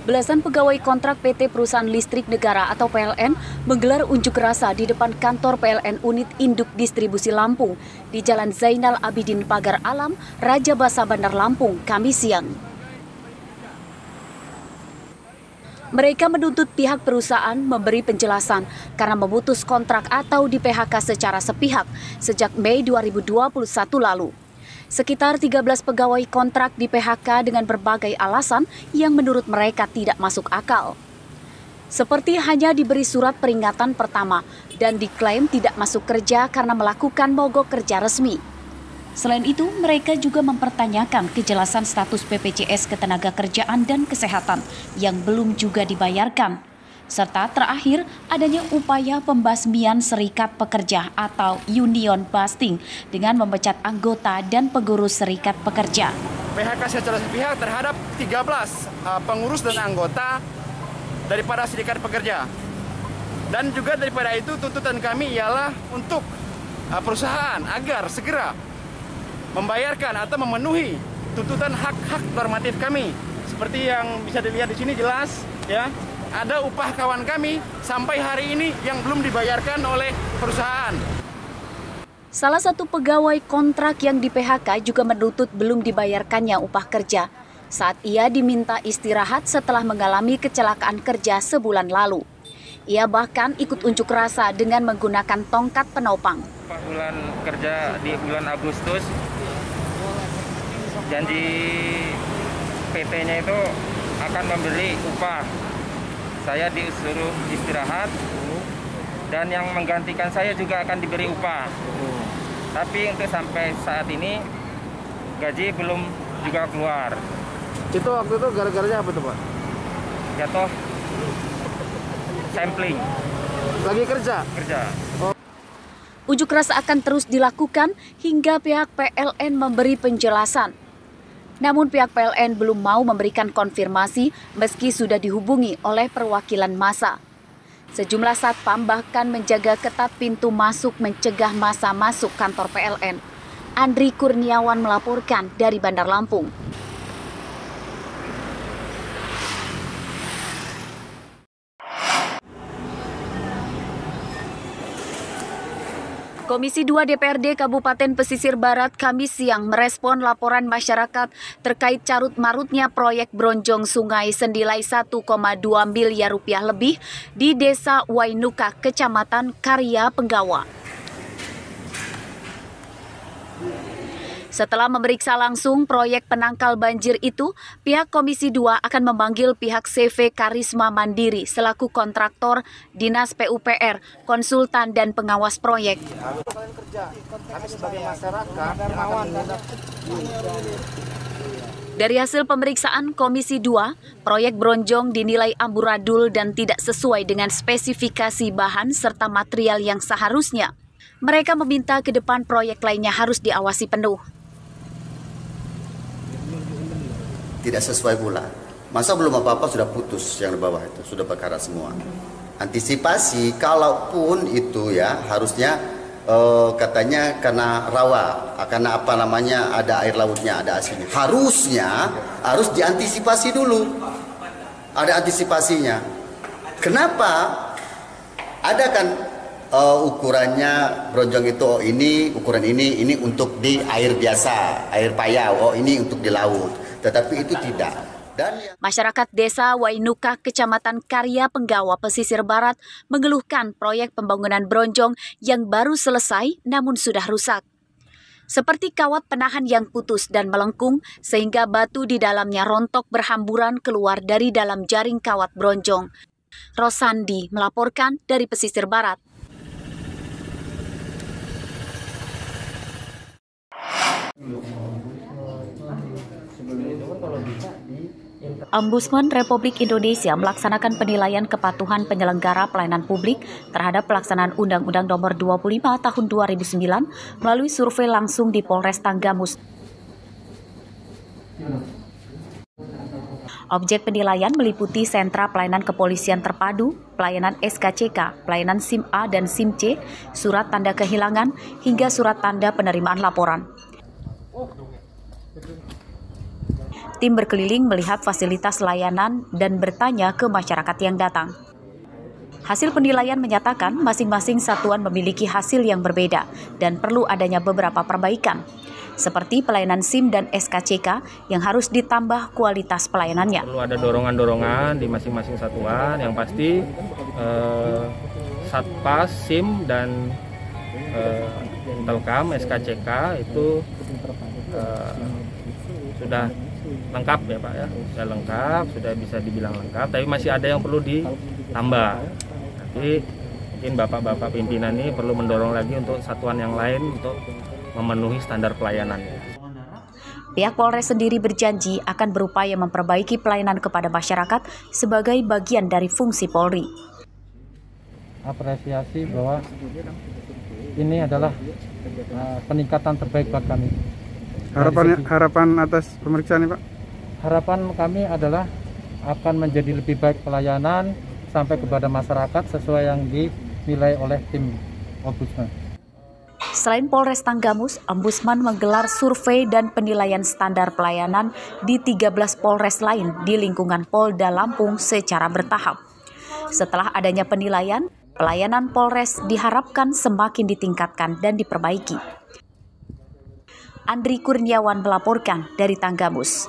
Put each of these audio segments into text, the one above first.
Belasan pegawai kontrak PT Perusahaan Listrik Negara atau PLN menggelar unjuk rasa di depan kantor PLN Unit Induk Distribusi Lampung di Jalan Zainal Abidin Pagar Alam, Raja Basa Bandar Lampung, Kamis siang. Mereka menuntut pihak perusahaan memberi penjelasan karena memutus kontrak atau di PHK secara sepihak sejak Mei 2021 lalu. Sekitar 13 pegawai kontrak di PHK dengan berbagai alasan yang menurut mereka tidak masuk akal. Seperti hanya diberi surat peringatan pertama dan diklaim tidak masuk kerja karena melakukan mogok kerja resmi. Selain itu, mereka juga mempertanyakan kejelasan status BPJS Ketenagakerjaan dan Kesehatan yang belum juga dibayarkan. Serta terakhir, adanya upaya pembasmian serikat pekerja atau union busting dengan memecat anggota dan pengurus serikat pekerja. PHK secara sepihak terhadap 13 pengurus dan anggota daripada serikat pekerja. Dan juga daripada itu tuntutan kami ialah untuk perusahaan agar segera membayarkan atau memenuhi tuntutan hak-hak normatif kami. Seperti yang bisa dilihat di sini jelas ya. Ada upah kawan kami sampai hari ini yang belum dibayarkan oleh perusahaan. Salah satu pegawai kontrak yang di PHK juga menuntut belum dibayarkannya upah kerja saat ia diminta istirahat setelah mengalami kecelakaan kerja sebulan lalu. Ia bahkan ikut unjuk rasa dengan menggunakan tongkat penopang. Bulan kerja di bulan Agustus, janji PT-nya itu akan memberi upah. Saya disuruh istirahat dan yang menggantikan saya juga akan diberi upah. Tapi untuk sampai saat ini gaji belum juga keluar. Itu waktu itu gara-garanya apa tuh Pak? Jatuh sampling. Lagi kerja? Kerja. Unjuk rasa akan terus dilakukan hingga pihak PLN memberi penjelasan. Namun pihak PLN belum mau memberikan konfirmasi meski sudah dihubungi oleh perwakilan massa. Sejumlah satpam bahkan menjaga ketat pintu masuk mencegah massa masuk kantor PLN. Andri Kurniawan melaporkan dari Bandar Lampung. Komisi 2 DPRD Kabupaten Pesisir Barat Kamis siang merespon laporan masyarakat terkait carut-marutnya proyek bronjong sungai senilai 1,2 miliar rupiah lebih di Desa Wainuka, Kecamatan Karya Penggawa. Setelah memeriksa langsung proyek penangkal banjir itu, pihak Komisi 2 akan memanggil pihak CV Karisma Mandiri selaku kontraktor, Dinas PUPR, konsultan dan pengawas proyek. Dari hasil pemeriksaan Komisi 2, proyek bronjong dinilai amburadul dan tidak sesuai dengan spesifikasi bahan serta material yang seharusnya. Mereka meminta ke depan proyek lainnya harus diawasi penuh. Tidak sesuai pula. Masa belum apa-apa sudah putus yang di bawah itu, sudah berkarat semua. Antisipasi, kalaupun itu ya harusnya katanya karena rawa, karena apa namanya ada air lautnya, ada asinnya. Harus diantisipasi dulu. Ada antisipasinya. Kenapa? Ada kan ukurannya bronjong itu, oh ini ukuran ini untuk di air biasa, air payau, oh ini untuk di laut. Tetapi itu tidak. Masyarakat Desa Wainuka, Kecamatan Karya Penggawa, Pesisir Barat mengeluhkan proyek pembangunan bronjong yang baru selesai namun sudah rusak. Seperti kawat penahan yang putus dan melengkung sehingga batu di dalamnya rontok berhamburan keluar dari dalam jaring kawat bronjong. Rosandi melaporkan dari Pesisir Barat. Ombudsman Republik Indonesia melaksanakan penilaian kepatuhan penyelenggara pelayanan publik terhadap pelaksanaan Undang-Undang Nomor 25 Tahun 2009 melalui survei langsung di Polres Tanggamus. Objek penilaian meliputi sentra pelayanan kepolisian terpadu, pelayanan SKCK, pelayanan SIM A dan SIM C, surat tanda kehilangan, hingga surat tanda penerimaan laporan. Tim berkeliling melihat fasilitas layanan dan bertanya ke masyarakat yang datang. Hasil penilaian menyatakan masing-masing satuan memiliki hasil yang berbeda dan perlu adanya beberapa perbaikan, seperti pelayanan SIM dan SKCK yang harus ditambah kualitas pelayanannya. Perlu ada dorongan-dorongan di masing-masing satuan, yang pasti Satpas, SIM, dan Telkom, SKCK itu sudah lengkap ya Pak ya, sudah lengkap, sudah bisa dibilang lengkap, tapi masih ada yang perlu ditambah. Nanti mungkin bapak-bapak pimpinan ini perlu mendorong lagi untuk satuan yang lain untuk memenuhi standar pelayanannya. Pihak Polres sendiri berjanji akan berupaya memperbaiki pelayanan kepada masyarakat sebagai bagian dari fungsi Polri. Apresiasi bahwa ini adalah peningkatan terbaik buat kami. Harapan atas pemeriksaan ini, Pak? Harapan kami adalah akan menjadi lebih baik pelayanan sampai kepada masyarakat sesuai yang dinilai oleh tim Ombudsman. Selain Polres Tanggamus, Ombudsman menggelar survei dan penilaian standar pelayanan di 13 Polres lain di lingkungan Polda Lampung secara bertahap. Setelah adanya penilaian, pelayanan Polres diharapkan semakin ditingkatkan dan diperbaiki. Andri Kurniawan melaporkan dari Tanggamus.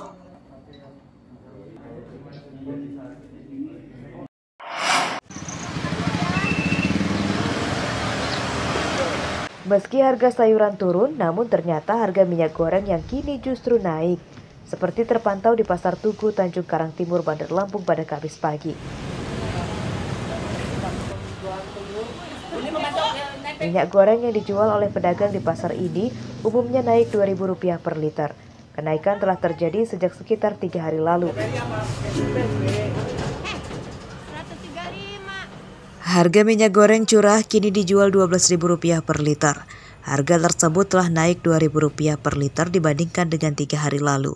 Meski harga sayuran turun, namun ternyata harga minyak goreng yang kini justru naik. Seperti terpantau di Pasar Tugu, Tanjung Karang Timur, Bandar Lampung pada Kamis pagi. Minyak goreng yang dijual oleh pedagang di pasar ini umumnya naik Rp2.000 per liter. Kenaikan telah terjadi sejak sekitar 3 hari lalu. Harga minyak goreng curah kini dijual Rp12.000 per liter. Harga tersebut telah naik Rp2.000 per liter dibandingkan dengan 3 hari lalu.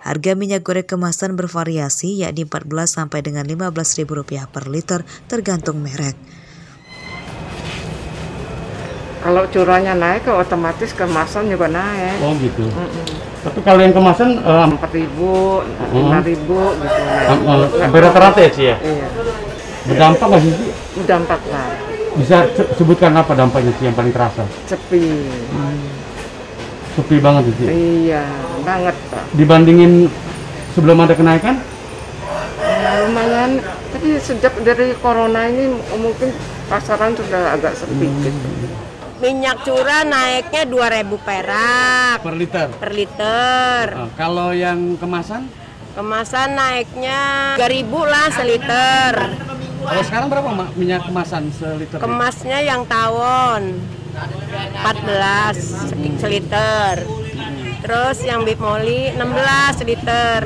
Harga minyak goreng kemasan bervariasi yakni Rp14 sampai dengan Rp15.000 per liter tergantung merek. Kalau curahnya naik, otomatis kemasan juga naik. Oh gitu. Tapi kalau yang kemasan Rp4.000, Rp5.000 gitu. Hampir rata-rata ya sih ya? Iya. Berdampak nggak sih? Berdampak lah. Bisa sebutkan apa dampaknya sih yang paling terasa? Sepi. Sepi banget sih. Iya, banget Pak. Dibandingin sebelum ada kenaikan? Ya, lumayan. Tapi sejak dari corona ini mungkin pasaran sudah agak sepi gitu. Minyak curah naiknya Rp2.000 perak Per liter? per liter. Kalau yang kemasan? Kemasan naiknya Rp3.000 lah seliter. Kalau sekarang berapa minyak kemasan seliter? Kemasnya yang tawon 14 seliter. Terus yang bib moli 16 seliter.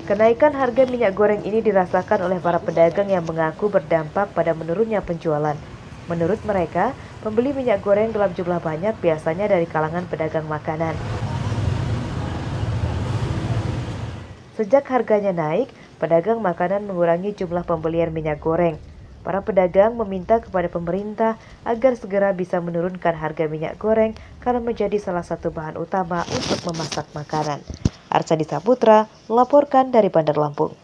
Kenaikan harga minyak goreng ini dirasakan oleh para pedagang yang mengaku berdampak pada menurunnya penjualan. Menurut mereka, pembeli minyak goreng dalam jumlah banyak biasanya dari kalangan pedagang makanan. Sejak harganya naik, pedagang makanan mengurangi jumlah pembelian minyak goreng. Para pedagang meminta kepada pemerintah agar segera bisa menurunkan harga minyak goreng karena menjadi salah satu bahan utama untuk memasak makanan. Arsadi Saputra melaporkan dari Bandar Lampung.